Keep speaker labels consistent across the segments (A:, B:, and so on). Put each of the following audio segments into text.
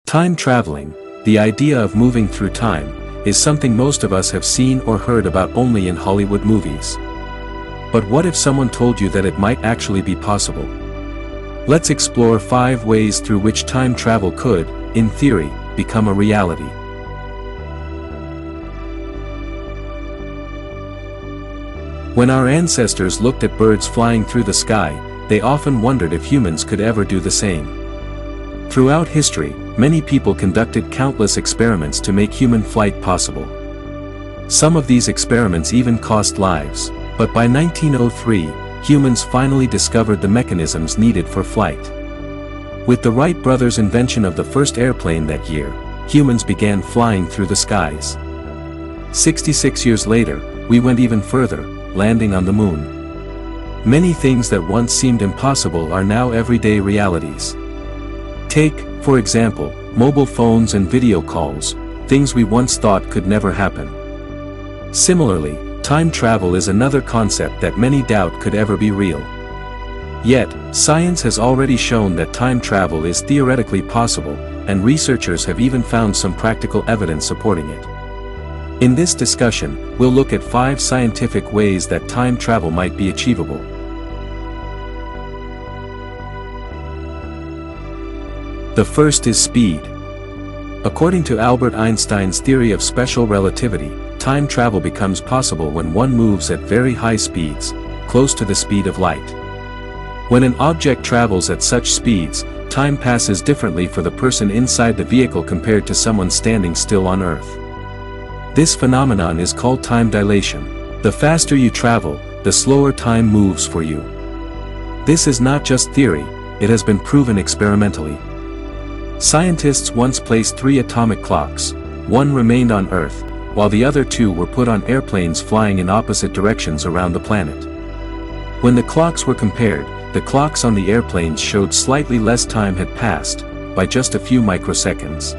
A: Time traveling, the idea of moving through time, is something most of us have seen or heard about only in Hollywood movies. But what if someone told you that it might actually be possible? Let's explore 5 ways through which time travel could, in theory, become a reality. When our ancestors looked at birds flying through the sky, they often wondered if humans could ever do the same. Throughout history, many people conducted countless experiments to make human flight possible. Some of these experiments even cost lives, but by 1903, humans finally discovered the mechanisms needed for flight. With the Wright brothers' invention of the first airplane that year, humans began flying through the skies. 66 years later, we went even further, landing on the moon. Many things that once seemed impossible are now everyday realities. Take, for example, mobile phones and video calls, things we once thought could never happen. Similarly, time travel is another concept that many doubt could ever be real. Yet, science has already shown that time travel is theoretically possible, and researchers have even found some practical evidence supporting it. In this discussion, we'll look at 5 scientific ways that time travel might be achievable. The first is speed. According to Albert Einstein's theory of special relativity, time travel becomes possible when one moves at very high speeds, close to the speed of light. When an object travels at such speeds, time passes differently for the person inside the vehicle compared to someone standing still on Earth. This phenomenon is called time dilation. The faster you travel, the slower time moves for you. This is not just theory, it has been proven experimentally. Scientists once placed 3 atomic clocks. One remained on Earth, while the other 2 were put on airplanes flying in opposite directions around the planet. When the clocks were compared, the clocks on the airplanes showed slightly less time had passed, by just a few microseconds.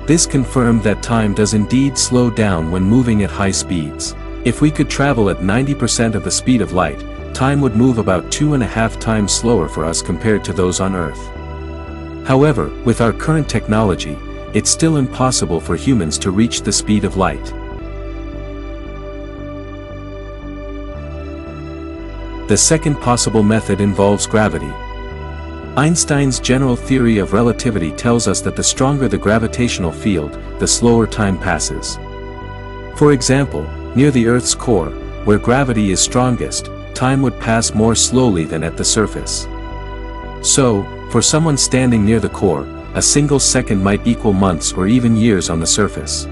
A: This confirmed that time does indeed slow down when moving at high speeds. If we could travel at 90% of the speed of light, time would move about 2.5 times slower for us compared to those on Earth. However, with our current technology, it's still impossible for humans to reach the speed of light. The second possible method involves gravity. Einstein's general theory of relativity tells us that the stronger the gravitational field, the slower time passes. For example, near the Earth's core, where gravity is strongest, time would pass more slowly than at the surface. So, for someone standing near the core, a single second might equal months or even years on the surface.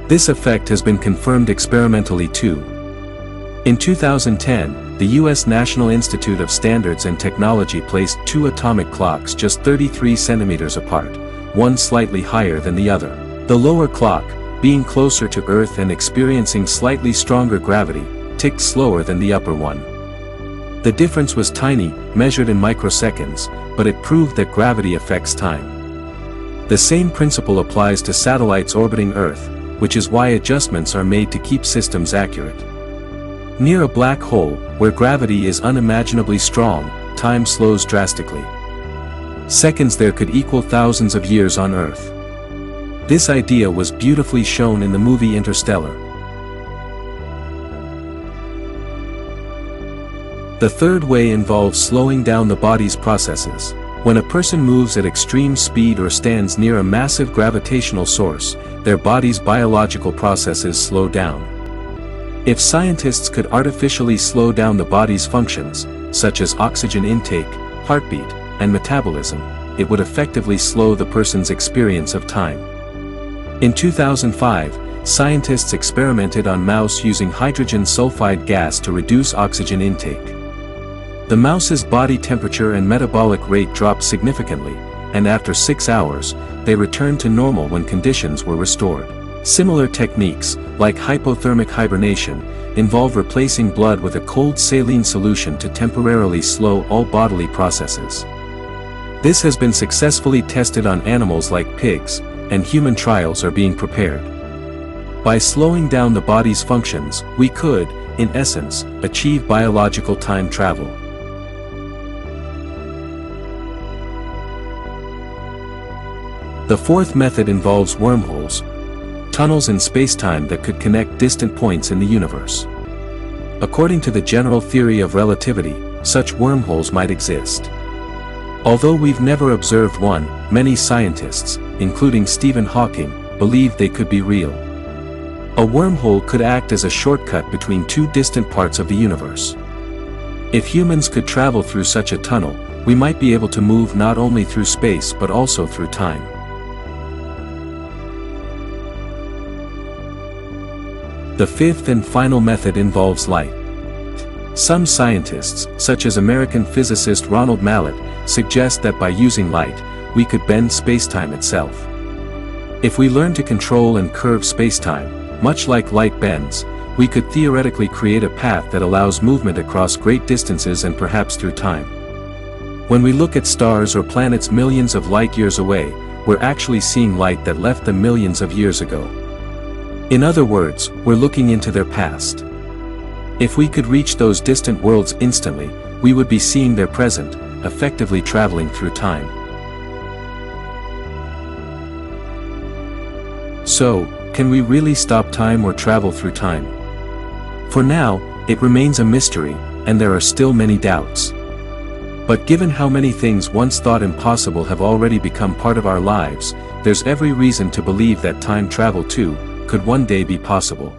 A: This effect has been confirmed experimentally too. In 2010, the U.S. National Institute of Standards and Technology placed 2 atomic clocks just 33 centimeters apart, one slightly higher than the other. The lower clock, being closer to Earth and experiencing slightly stronger gravity, ticked slower than the upper one. The difference was tiny, measured in microseconds, but it proved that gravity affects time. The same principle applies to satellites orbiting Earth, which is why adjustments are made to keep systems accurate. Near a black hole, where gravity is unimaginably strong, time slows drastically. Seconds there could equal thousands of years on Earth. This idea was beautifully shown in the movie Interstellar. The third way involves slowing down the body's processes. When a person moves at extreme speed or stands near a massive gravitational source, their body's biological processes slow down. If scientists could artificially slow down the body's functions, such as oxygen intake, heartbeat, and metabolism, it would effectively slow the person's experience of time. In 2005, scientists experimented on mouse using hydrogen sulfide gas to reduce oxygen intake. The mouse's body temperature and metabolic rate dropped significantly, and after 6 hours, they returned to normal when conditions were restored. Similar techniques, like hypothermic hibernation, involve replacing blood with a cold saline solution to temporarily slow all bodily processes. This has been successfully tested on animals like pigs, and human trials are being prepared. By slowing down the body's functions, we could, in essence, achieve biological time travel. The fourth method involves wormholes, tunnels in spacetime that could connect distant points in the universe. According to the general theory of relativity, such wormholes might exist. Although we've never observed one, many scientists, including Stephen Hawking, believe they could be real. A wormhole could act as a shortcut between two distant parts of the universe. If humans could travel through such a tunnel, we might be able to move not only through space but also through time. The fifth and final method involves light. Some scientists, such as American physicist Ronald Mallet, suggest that by using light, we could bend spacetime itself. If we learn to control and curve spacetime, much like light bends, we could theoretically create a path that allows movement across great distances and perhaps through time. When we look at stars or planets millions of light years away, we're actually seeing light that left them millions of years ago. In other words, we're looking into their past. If we could reach those distant worlds instantly, we would be seeing their present, effectively traveling through time. So, can we really stop time or travel through time? For now, it remains a mystery, and there are still many doubts. But given how many things once thought impossible have already become part of our lives, there's every reason to believe that time travel too could one day be possible.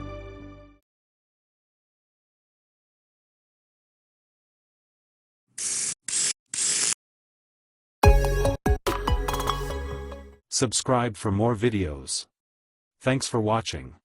B: Subscribe for more videos. Thanks for watching.